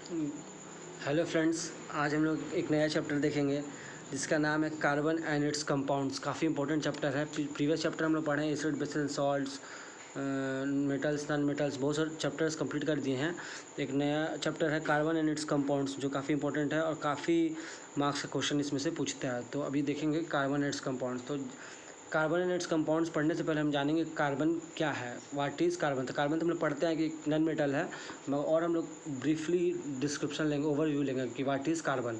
Hello friends, आज हम लोग एक नया चैप्टर देखेंगे जिसका नाम है कार्बन एंड इट्स कंपाउंड्स। काफ़ी इंपॉर्टेंट चैप्टर है। प्रीवियस चैप्टर हम लोग पढ़े हैं acid, base and salts, metals, non metals, बहुत सारे चैप्टर्स कंप्लीट कर दिए हैं। एक नया चैप्टर है कार्बन एंड इट्स कंपाउंड्स जो काफ़ी इंपॉर्टेंट है और काफ़ी मार्क्स का क्वेश्चन इसमें से पूछता है। तो अभी देखेंगे कार्बन एंड इट्स कंपाउंड्स। तो कार्बन एंड इट्स कंपाउंड्स पढ़ने से पहले हम जानेंगे कार्बन क्या है, व्हाट इज़ कार्बन। तो कार्बन तो हम लोग पढ़ते हैं कि नॉन मेटल है, और हम लोग ब्रीफली डिस्क्रिप्शन लेंगे, ओवरव्यू लेंगे कि व्हाट इज़ कार्बन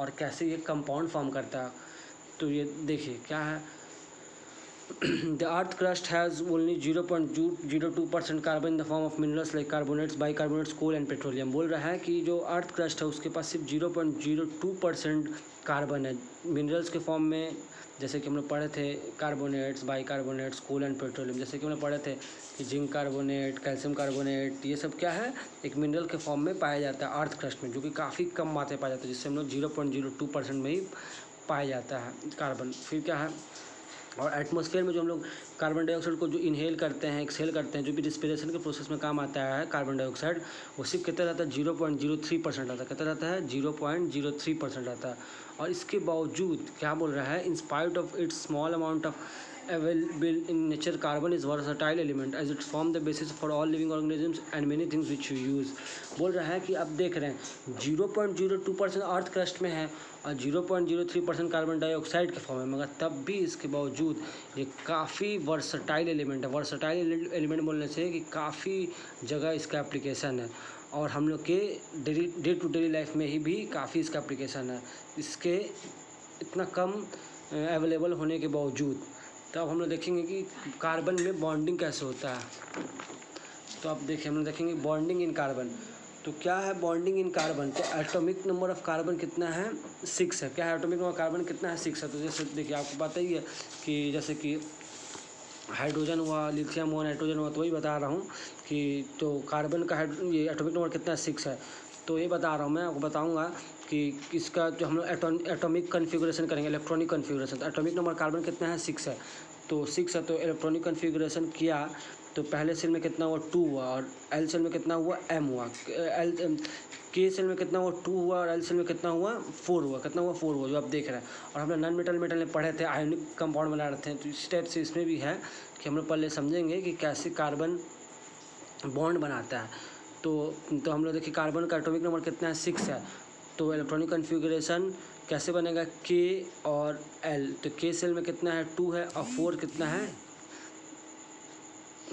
और कैसे ये कंपाउंड फॉर्म करता है। तो ये देखिए क्या है। The earth crust has only 0.02% carbon in the form of minerals like carbonates, bicarbonates, coal and petroleum। बोल रहा है कि जो अर्थ क्रस्ट है उसके पास सिर्फ 0.02% कार्बन है मिनरल्स के फॉर्म में। जैसे कि हम लोग पढ़े थे carbonates, bicarbonates, coal and petroleum. जैसे कि हम लोग पढ़े थे कि जिंक कार्बोनेट, कैल्शियम कार्बोनेट, ये सब क्या है, एक मिनरल के फॉर्म में पाया जाता है अर्थ क्रस्ट में, जो कि काफ़ी कम मात्रा में पाया जाता है, जिससे हम लोग 0.02% में ही पाया जाता है कार्बन। फिर क्या है, और एटमॉस्फेयर में जो हम लोग कार्बन डाइऑक्साइड को जो इनहेल करते हैं, एक्सहेल करते हैं, जो भी रिस्पिरेशन के प्रोसेस में काम आता है कार्बन डाइऑक्साइड, वो सिर्फ कितना रहता है 0.03% रहता है। कितना रहता है 0.03% रहता है। और इसके बावजूद क्या बोल रहा है, in spite of its small amount of available in nature, carbon is versatile element as it form the basis for all living organisms and many things which you use। बोल रहा है कि अब देख रहे हैं 0.02% अर्थ क्रस्ट में है और 0.03% कार्बन डाइऑक्साइड के फॉर्म में, मगर तब भी इसके बावजूद ये काफ़ी वर्सटाइल एलिमेंट है। वर्सटाइल एलिमेंट बोलने से कि काफ़ी जगह इसका एप्लीकेशन है और हम लोग के डे टू डे लाइफ में ही भी काफ़ी इसका एप्लीकेशन है, इसके इतना कम अवेलेबल होने के बावजूद। तो अब हम लोग देखेंगे कि कार्बन में बॉन्डिंग कैसे होता है। तो अब देखिए हम लोग देखेंगे बॉन्डिंग इन कार्बन। तो क्या है बॉन्डिंग इन कार्बन, तो एटॉमिक नंबर ऑफ कार्बन कितना है 6 है। क्या है एटॉमिक नंबर कार्बन कितना है 6 है। तो जैसे देखिए आपको पता ही है कि जैसे कि हाइड्रोजन हुआ, लिथियम हुआ, नाइट्रोजन हुआ, तो वही बता रहा हूँ कि तो कार्बन का ये एटॉमिक नंबर कितना 6 है। तो ये बता रहा हूँ, मैं आपको बताऊँगा कि इसका जो हम लोग एटॉमिक कन्फिगरेशन करेंगे, इलेक्ट्रॉनिक कन्फिगरेशन। तो एटॉमिक नंबर कार्बन कितना है 6 है। तो 6 है तो इलेक्ट्रॉनिक कन्फिगरेशन किया तो पहले सेल में कितना हुआ 2 हुआ, और एल सेल में कितना हुआ m हुआ, के सेल में कितना हुआ 2 हुआ, और एल सेल में कितना हुआ 4 हुआ। कितना हुआ 4 हुआ, जो आप देख रहे हैं। और हम लोग नॉन मेटल में पढ़े थे, आयोनिक कंपाउंड बना रहे थे। तो इस टाइप से इसमें भी है कि हम लोग पहले समझेंगे कि कैसे कार्बन बॉन्ड बनाता है। तो हम लोग देखिए कार्बन का एटॉमिक नंबर कितना है 6 है। तो इलेक्ट्रॉनिक कन्फिगरेशन कैसे बनेगा, के और एल। तो के सेल में कितना है 2 है, और 4 कितना है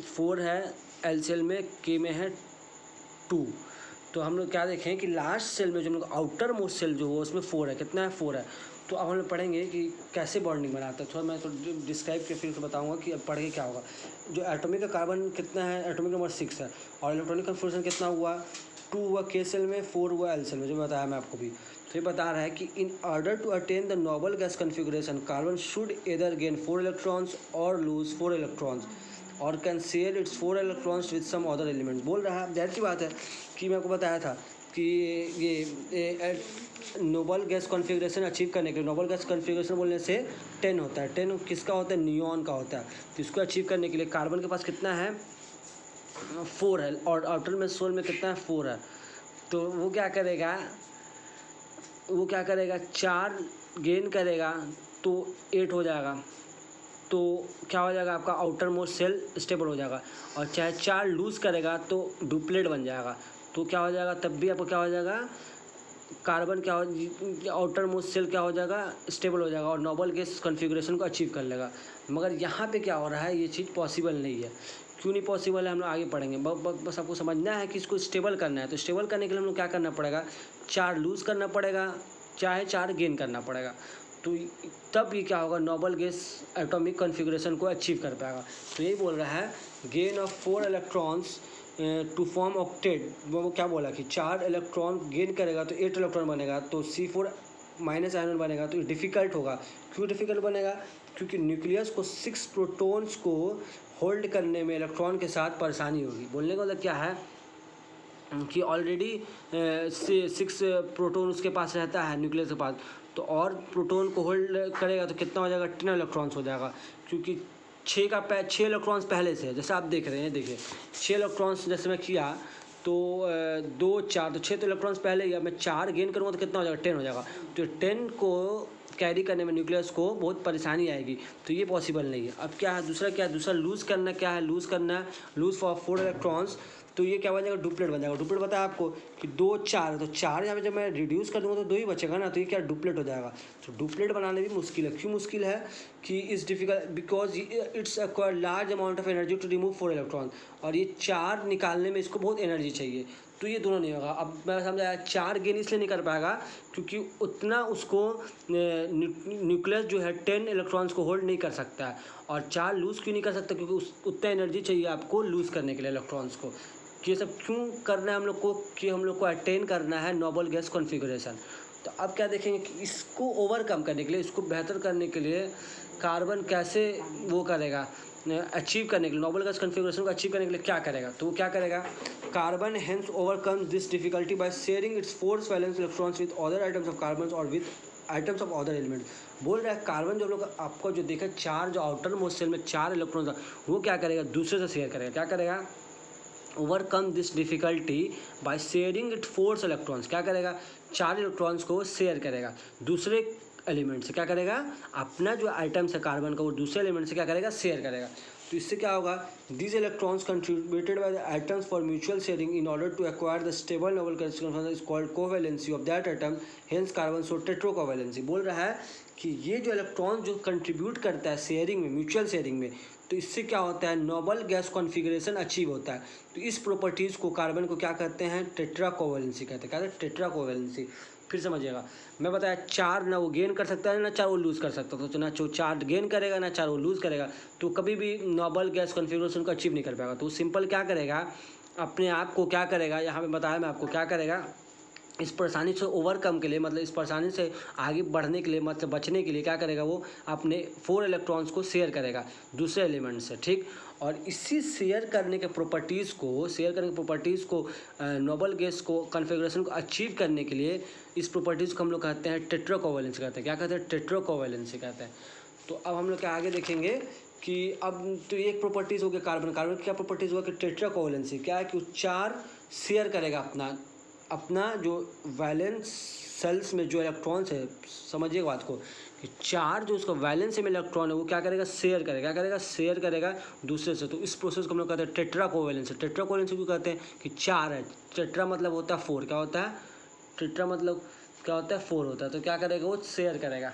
4 है एल सेल में, के में है 2। तो हम लोग क्या देखें कि लास्ट सेल में जो हम लोग आउटर मोस्ट सेल जो हो उसमें 4 है। कितना है 4 है। तो अब हम लोग पढ़ेंगे कि कैसे बॉन्डिंग बनाता है। थोड़ा मैं तो डिस्क्राइब के फिर बताऊंगा कि अब पढ़ के क्या होगा। जो एटॉमिक का कार्बन कितना है, एटॉमिक नंबर 6 है, और इलेक्ट्रॉनिक कन्फिगरेशन कितना हुआ 2 हुआ के सेल में, 4 हुआ एल सेल में, जो बताया मैं आपको भी। तो ये बता रहा है कि in order to attain the noble gas configuration carbon should either gain 4 electrons और लूज 4 इलेक्ट्रॉन्स और can share its 4 electrons with some other elements. बोल रहा है, जाहिर सी बात है कि मैं आपको बताया था कि ये नोबल गैस कॉन्फ़िगरेशन अचीव करने के लिए, नोबल गैस कॉन्फ़िगरेशन बोलने से 10 होता है। 10 किसका होता है, नियॉन का होता है। तो इसको अचीव करने के लिए कार्बन के पास कितना है 4 है, और आउटर में सोल में कितना है 4 है। तो वो क्या करेगा 4 गेन करेगा तो 8 हो जाएगा। तो क्या हो जाएगा आपका आउटर मोस्ट सेल स्टेबल हो जाएगा, और चाहे 4 लूज़ करेगा तो डुप्लेट बन जाएगा। तो क्या हो जाएगा, तब भी आपको क्या हो जाएगा, कार्बन क्या हो, आउटर मोस्ट सेल क्या हो जाएगा, स्टेबल हो जाएगा और नोबल गैस कॉन्फ़िगरेशन को अचीव कर लेगा। मगर यहाँ पे क्या हो रहा है, ये चीज़ पॉसिबल नहीं है। क्यों नहीं पॉसिबल है, हम लोग आगे पढ़ेंगे। बस आपको समझना है कि इसको स्टेबल करना है। तो स्टेबल करने के लिए हम लोग क्या करना पड़ेगा, 4 लूज़ करना पड़ेगा, चाहे 4 गेन करना पड़ेगा। तो तब ये क्या होगा, नोबल गैस एटॉमिक कॉन्फ़िगरेशन को अचीव कर पाएगा। तो यही बोल रहा है gain of 4 electrons to form octet. वो क्या बोला कि 4 इलेक्ट्रॉन गेन करेगा तो 8 इलेक्ट्रॉन बनेगा, तो C4 माइनस आयन बनेगा। तो डिफ़िकल्ट होगा। क्यों डिफ़िकल्ट बनेगा, क्योंकि न्यूक्लियस को 6 प्रोटॉन्स को होल्ड करने में इलेक्ट्रॉन के साथ परेशानी होगी। बोलने का मतलब क्या है कि ऑलरेडी 6 प्रोटॉन उसके पास रहता है न्यूक्लियस के पास, तो और प्रोटॉन को होल्ड करेगा तो कितना हो जाएगा 10 इलेक्ट्रॉन्स हो जाएगा, क्योंकि 6 इलेक्ट्रॉन्स पहले से है। जैसे आप देख रहे हैं, देखिए 6 इलेक्ट्रॉन्स जैसे मैं किया तो 2 4 तो 6 तो इलेक्ट्रॉन्स पहले ही, अब मैं 4 गेन करूँगा तो कितना हो जाएगा, 10 हो जाएगा। तो 10 को कैरी करने में न्यूक्लियस को बहुत परेशानी आएगी, तो ये पॉसिबल नहीं है। अब क्या है दूसरा, क्या है दूसरा, लूज़ करना, क्या है लूज़ करना है, लूज़ फॉर 4 इलेक्ट्रॉन्स। तो ये क्या बन जाएगा, डुप्लेट बन जाएगा। डुप्लेट बताया आपको कि 2 4, तो 4 यहाँ पे जब मैं रिड्यूस कर दूँगा तो 2 ही बचेगा ना, तो ये क्या डुप्लेट हो जाएगा। तो डुप्लेट बनाने भी मुश्किल है। क्यों मुश्किल है कि is difficult, because it's acquire large amount of energy to remove 4 electron, और ये 4 निकालने में इसको बहुत एनर्जी चाहिए, तो ये दोनों नहीं होगा। अब मैं समझाया 4 गेन इसलिए नहीं कर पाएगा क्योंकि उतना उसको न्यूक्लियस जो है 10 इलेक्ट्रॉन्स को होल्ड नहीं कर सकता है, और 4 लूज़ क्यों नहीं कर सकता, क्योंकि उतना एनर्जी चाहिए आपको लूज़ करने के लिए इलेक्ट्रॉन्स को। ये सब क्यों करना है हम लोग को, कि हम लोग को अटेन करना है नोबल गैस कॉन्फ़िगरेशन। तो अब क्या देखेंगे कि इसको ओवरकम करने के लिए, इसको बेहतर करने के लिए कार्बन कैसे वो करेगा, अचीव करने के लिए नोबल गैस कॉन्फ़िगरेशन को अचीव करने के लिए क्या करेगा। तो वो क्या करेगा, carbon hence overcomes this difficulty by sharing its 4 valence electrons with other atoms of carbon or with atoms of other element. बोल रहा है कार्बन जो लोग आपको जो देखा 4 जो आउटर मोस्ट शेल में 4 इलेक्ट्रॉन्स था, वो क्या करेगा, दूसरे से शेयर करेगा। क्या करेगा, overcome this difficulty by sharing it 4 electrons. क्या करेगा, 4 इलेक्ट्रॉन्स को शेयर करेगा दूसरे एलिमेंट से। क्या करेगा, अपना जो आइटम्स है कार्बन का वो दूसरे एलिमेंट से क्या करेगा, शेयर करेगा। तो इससे क्या होगा, these electrons contributed by the atoms for mutual sharing in order to acquire the stable noble constitution is called covalency of that atom, hence carbon so tetracovalency। बोल रहा है कि ये जो इलेक्ट्रॉन जो कंट्रीब्यूट करता है शेयरिंग में, म्यूचुअल शेयरिंग में, तो इससे क्या होता है, नोबल गैस कॉन्फ़िगरेशन अचीव होता है। तो इस प्रॉपर्टीज़ को कार्बन को क्या कहते हैं, टेट्राकोवेलेंसी कहते हैं। क्या कहते हैं, टेट्राकोवेलेंसी। फिर समझिएगा, मैं बताया 4 ना वो गेन कर सकता है ना 4 वो लूज़ कर सकता है, तो ना 4 गेन करेगा ना 4 वो लूज़ करेगा, तो कभी भी नोबल गैस कॉन्फ़िगरेशन को अचीव नहीं कर पाएगा। तो सिंपल क्या करेगा, अपने आप को क्या करेगा, यहाँ पे बताया मैं आपको क्या करेगा, इस परेशानी से ओवरकम के लिए, मतलब इस परेशानी से आगे बढ़ने के लिए, मतलब बचने के लिए क्या करेगा, वो अपने 4 इलेक्ट्रॉन्स को शेयर करेगा दूसरे एलिमेंट से, ठीक। और इसी शेयर करने के प्रॉपर्टीज़ को नोबल गैस को कॉन्फ़िगरेशन को अचीव करने के लिए इस प्रॉपर्टीज़ को हम लोग कहते हैं टेट्राकोवेलेंसी कहते हैं। क्या कहते हैं, टेट्राकोवेलेंसी कहते हैं। तो अब हम लोग क्या आगे देखेंगे कि अब तो ये एक प्रॉपर्टीज़ हो गया कार्बन की क्या प्रॉपर्टीज़ हुआ कि टेट्राकोवेलेंसी क्या है कि 4 शेयर करेगा अपना जो वैलेंस सेल्स में जो इलेक्ट्रॉन्स है, समझिए बात को, कि 4 जो उसका वैलेंस में इलेक्ट्रॉन है वो क्या करेगा, शेयर करेगा। क्या करेगा, शेयर करेगा दूसरे से। तो इस प्रोसेस को हम लोग कहते हैं टेट्राकोवेलेंसी। टेट्राकोवेलेंसी क्यों कहते हैं कि 4 है, टेट्रा मतलब होता है 4, क्या होता है, टेट्रा मतलब क्या होता है, 4 होता है। तो क्या करेगा, वो शेयर करेगा।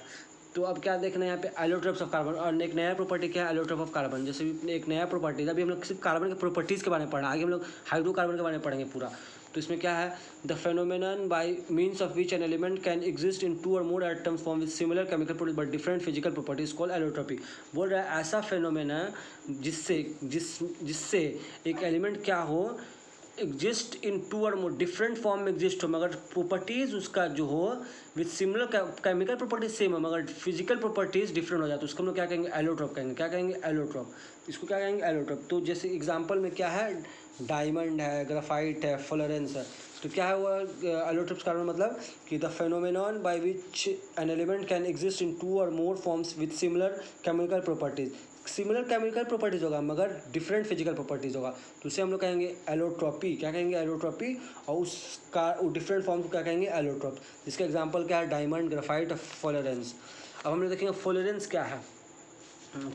तो अब क्या देखना है यहाँ पे, एलोट्रोप्स ऑफ कार्बन। और एक नया प्रॉपर्टी क्या है, एलोट्रोप ऑफ कार्बन। जैसे भी एक नया प्रॉपर्टी, अभी हम लोग सिर्फ कार्बन के प्रॉपर्टीज़ के बारे में पढ़ा, आगे हम लोग हाइड्रोकार्बन के बारे में पढ़ेंगे पूरा। तो इसमें क्या है, the phenomenon by means of which an element can exist in 2 or more atoms form with similar chemical properties but different physical properties called allotropy. बोल रहा है ऐसा फेनोमेना जिससे एक एलिमेंट क्या हो, exist in 2 or more, different form में exist हो, मगर प्रॉपर्टीज़ उसका जो हो with similar chemical properties same हो मगर फिजिकल प्रॉपर्टीज़ डिफरेंट हो जाए, तो उसको हम लोग क्या कहेंगे, एलोट्रोप कहेंगे। क्या कहेंगे, एलोट्रोप। इसको क्या कहेंगे, एलोट्रोप। तो जैसे एग्जांपल में क्या है, डायमंड है, ग्राफाइट है, फ्लोरेंस है। तो क्या है वो एलोट्रोप्स कार्बन, मतलब कि the phenomenon by which an element can exist in 2 or more forms with similar chemical properties. Similar chemical properties होगा मगर डिफरेंट फिजिकल प्रॉपर्टीज़ होगा, तो उसे हम लोग कहेंगे एलोट्रोपी। क्या कहेंगे, एलोट्रोपी। और उसका डिफरेंट फॉर्म को क्या कहेंगे, एलोट्रोप। जिसका एग्जांपल क्या है, डायमंड, ग्राफाइट और फ्लोरेंस। अब हम लोग देखेंगे फ्लोरेंस क्या है।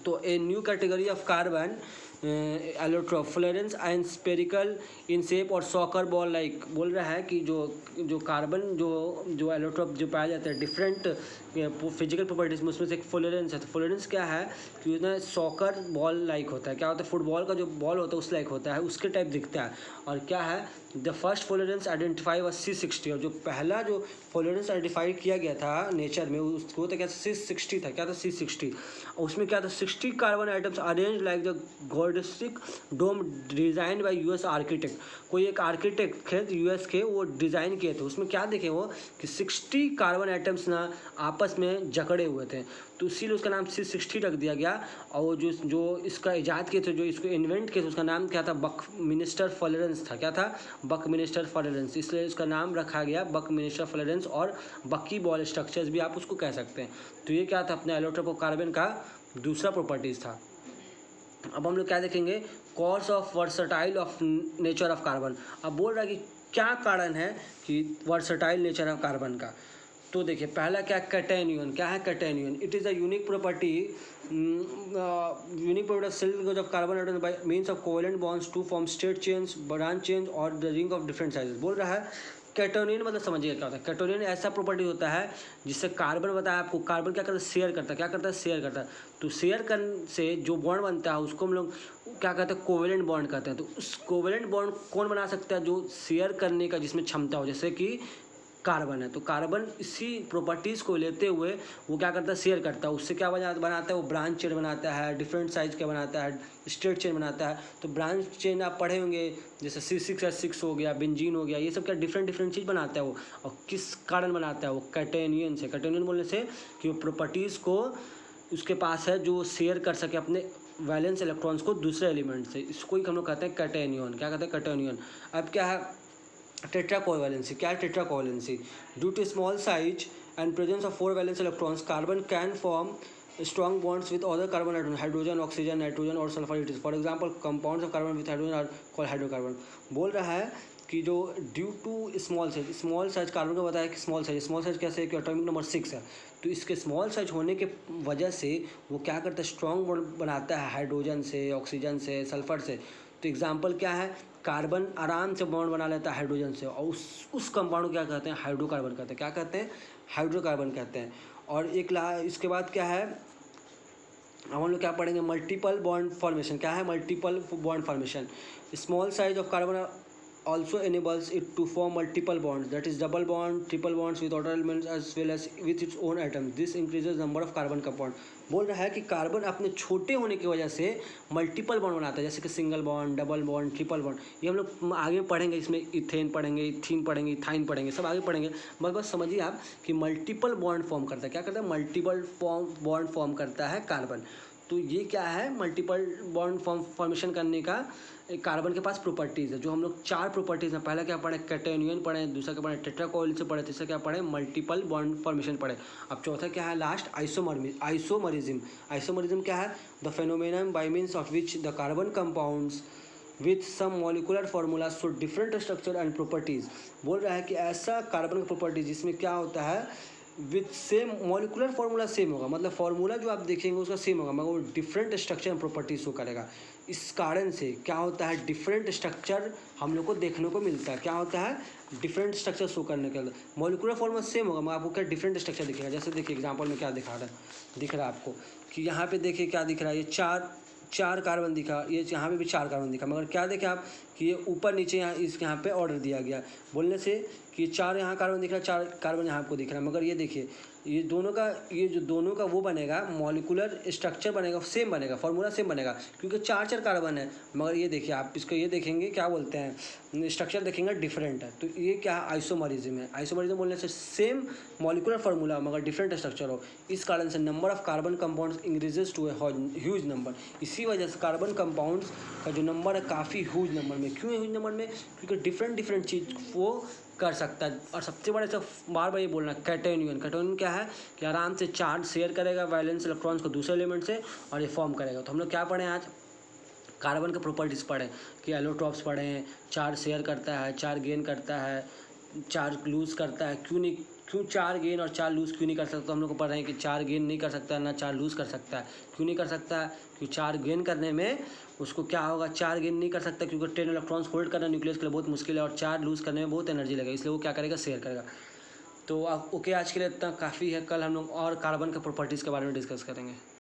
तो a new category of carbon allotrope, Florence and spherical in shape और सॉकर बॉल लाइक। बोल रहा है कि जो कार्बन जो एलोट्रोप जो पाया जाता है डिफरेंट फिजिकल प्रॉपर्टीज में, उसमें से एक फ्लोरेंस है। तो फ्लोरेंस क्या है कि उसमें सॉकर बॉल लाइक होता है। क्या होता है, फुटबॉल का जो बॉल होता है उस लाइक होता है, उसके टाइप दिखता है। और क्या है, the first Florence identify was C60। और जो पहला जो फ्लोरेंस आइडेंटिफाई किया गया था नेचर में उसको तो क्या C60 था। क्या था, C60। और उसमें क्या था, 60 carbon atoms arrange like the geodesic dome design by US architect. कोई एक आर्किटेक्ट थे US के, वो डिज़ाइन किए थे। उसमें क्या देखे वो कि 60 कार्बन आइटम्स ना आपस में जकड़े हुए थे, तो इसीलिए उसका नाम C60 रख दिया गया। और वो जो इसका इजाद किए थे, जो इसको इन्वेंट किए थे, उसका नाम क्या था, बकमिंस्टर फ्लोरेंस था। क्या था, बकमिंस्टर फ्लोरेंस। इसलिए इसका नाम रखा गया बकमिंस्टर फ्लोरेंस, और बकी बॉल स्ट्रक्चर्स भी आप उसको कह सकते हैं। तो ये क्या था, अपने एलोट्रोप ऑफ कार्बन का दूसरा प्रॉपर्टीज़ था। अब हम लोग क्या देखेंगे, cause of versatile of nature of carbon. अब बोल रहा है कि क्या कारण है कि वर्सटाइल नेचर ऑफ कार्बन का। तो देखिए पहला क्या, कैटेनियन। क्या है catenation? It is a unique property of cell of carbon atom by means of covalent bonds to form straight chain, branch chain or the ring of different sizes. बोल रहा है कैटोनियन मतलब समझिए क्या होता है। कैटोनियन ऐसा प्रॉपर्टी होता है जिससे कार्बन, बताया आपको, कार्बन क्या करता है, शेयर करता है। क्या करता है, शेयर करता है। तो शेयर करने से जो बॉन्ड बनता है उसको हम लोग क्या कहते हैं, कोवेलेंट बॉन्ड कहते हैं। तो उस कोवेलेंट बॉन्ड कौन बना सकता है, जो शेयर करने का जिसमें क्षमता हो, जैसे कि कार्बन है। तो कार्बन इसी प्रॉपर्टीज़ को लेते हुए वो क्या करता है, शेयर करता है। उससे क्या बनाता है, वो ब्रांच चेन बनाता है, डिफरेंट साइज का बनाता है, स्ट्रेट चेन बनाता है। तो ब्रांच चेन आप पढ़े होंगे, जैसे C6H6 हो गया, बेंजीन हो गया, ये सब क्या डिफरेंट डिफरेंट चीज़ बनाता है वो। और किस कारण बनाता है वो, कैटेनियन से। कैटेनियन बोलने से कि वो प्रॉपर्टीज़ को उसके पास है जो शेयर कर सके अपने वैलेंस इलेक्ट्रॉन्स को दूसरे एलिमेंट से। इसको ही हम लोग कहते हैं कैटेनियन। क्या कहते हैं, कैटेनियन। अब क्या है टेट्रा कोवैलेंसी। क्या है tetra covalency? Due to small size and presence of 4 valence electrons, carbon can form strong bonds with other carbon atoms, hydrogen, oxygen, nitrogen और sulfur it is. For example, compounds of carbon with hydrogen are called hydrocarbon. बोल रहा है कि जो due to small size carbon को बताया कि small size कैसे है कि एटॉमिक नंबर 6 है। तो इसके स्मॉल साइज होने के वजह से वो क्या करता है, स्ट्रॉन्ग बॉन्ड बनाता है हाइड्रोजन से, ऑक्सीजन से, सल्फर से। तो एग्जाम्पल क्या है, कार्बन आराम से बॉन्ड बना लेता है हाइड्रोजन से, और उस कंपाउंड को क्या कहते हैं, हाइड्रोकार्बन कहते हैं। क्या कहते हैं, हाइड्रोकार्बन कहते हैं। और इसके बाद क्या है, अब हम लोग क्या पढ़ेंगे, मल्टीपल बॉन्ड फॉर्मेशन। क्या है, multiple bond formation? Small size of carbon also enables it to form multiple bonds, that is double bond, triple bonds with other elements as well as with its own atoms. This increases number of carbon compound. बोल रहा है कि carbon अपने छोटे होने की वजह से मल्टीपल बॉन्ड बनाता है, जैसे कि single bond, double bond, triple bond. ये हम लोग आगे पढ़ेंगे, इसमें इथेन पढ़ेंगे, इथीन पढ़ेंगे, इथाइन पढ़ेंगे, सब आगे पढ़ेंगे। बस समझिए आप कि मल्टीपल बॉन्ड फॉर्म करता है। क्या करता है, मल्टीपल बॉन्ड फॉर्म करता है कार्बन। तो ये क्या है, मल्टीपल बॉन्ड फॉर्मेशन करने का कार्बन के पास प्रॉपर्टीज़ है, जो हम लोग 4 प्रॉपर्टीज़ हैं। पहला क्या पढ़े, कैटेनियन पढ़े, दूसरा क्या पढ़े, टेट्रा कोवैलेंसी पढ़े, तीसरा क्या पढ़े, मल्टीपल बॉन्ड फॉर्मेशन पढ़े। अब चौथा क्या है, लास्ट आइसोमरिज्म। आइसोमरिज्म क्या है, the phenomenon by means of which the carbon compounds with some molecular formula so different structure and properties. बोल रहा है कि ऐसा कार्बन का प्रॉपर्टीज जिसमें क्या होता है, with same molecular formula same होगा, मतलब फार्मूला जो आप देखेंगे उसका सेम होगा, मगर वो different structure and properties show करेगा। इस कारण से क्या होता है, डिफरेंट स्ट्रक्चर हम लोग को देखने को मिलता है। क्या होता है, डिफरेंट स्ट्रक्चर शो करने के लिए मॉलिकुलर फार्मूला सेम होगा, मगर आपको क्या डिफरेंट स्ट्रक्चर दिखेगा। जैसे देखिए एग्जाम्पल में क्या दिख रहा है आपको कि यहाँ पे देखिए क्या दिख रहा है, ये चार कार्बन दिखा, ये यहाँ पे भी 4 कार्बन दिखा, मगर क्या देखें आप कि ये ऊपर नीचे यहाँ पे ऑर्डर दिया गया, बोलने से कि 4 यहाँ कार्बन दिख रहा है, 4 कार्बन यहाँ आपको दिख रहा है। मगर ये देखिए ये जो दोनों का वो बनेगा, मॉलिकुलर स्ट्रक्चर बनेगा, सेम बनेगा, फार्मूला सेम बनेगा, क्योंकि 4 कार्बन है। मगर ये देखिए आप इसको ये देखेंगे, क्या बोलते हैं, स्ट्रक्चर देखेंगे डिफरेंट है। तो ये क्या है, आइसोमरिज्म है। आइसोमरिज्म बोलने से सेम मॉलिकुलर फार्मूला मगर डिफरेंट स्ट्रक्चर हो, इस कारण से number of carbon compounds increases to a huge number. इसी वजह से कार्बन कंपाउंड्स का जो नंबर है काफ़ी ह्यूज नंबर में। क्यों है ह्यूज नंबर में, क्योंकि डिफरेंट चीज़ वो कर सकता है। और सबसे बड़े से बार ये बोलना, कैटेनियन क्या है कि आराम से चार्ज शेयर करेगा वैलेंस इलेक्ट्रॉन्स को दूसरे एलिमेंट से, और ये फॉर्म करेगा। तो हम लोग क्या पढ़े आज, कार्बन के प्रॉपर्टीज़ पढ़े कि एलोट्रॉप्स पढ़े, चार्ज शेयर करता है, चार्ज गेन करता है, चार्ज लूज़ करता है। क्यों 4 गेन और 4 लूज़ क्यों नहीं कर सकता, तो हम लोग को पढ़ रहे हैं कि 4 गेन नहीं कर सकता ना 4 लूज़ कर सकता है। क्यों नहीं कर सकता है, क्योंकि 4 गेन करने में उसको क्या होगा, 4 गेन नहीं कर सकता क्योंकि 10 इलेक्ट्रॉन्स होल्ड करना न्यूक्लियस के लिए बहुत मुश्किल है, और 4 लूज़ करने में बहुत एनर्जी लगेगा, इसलिए वो क्या करेगा, शेयर करेगा। तो ओके, आज के लिए इतना काफ़ी है। कल हम लोग और कार्बन के प्रॉपर्टीज़ के बारे में डिस्कस करेंगे।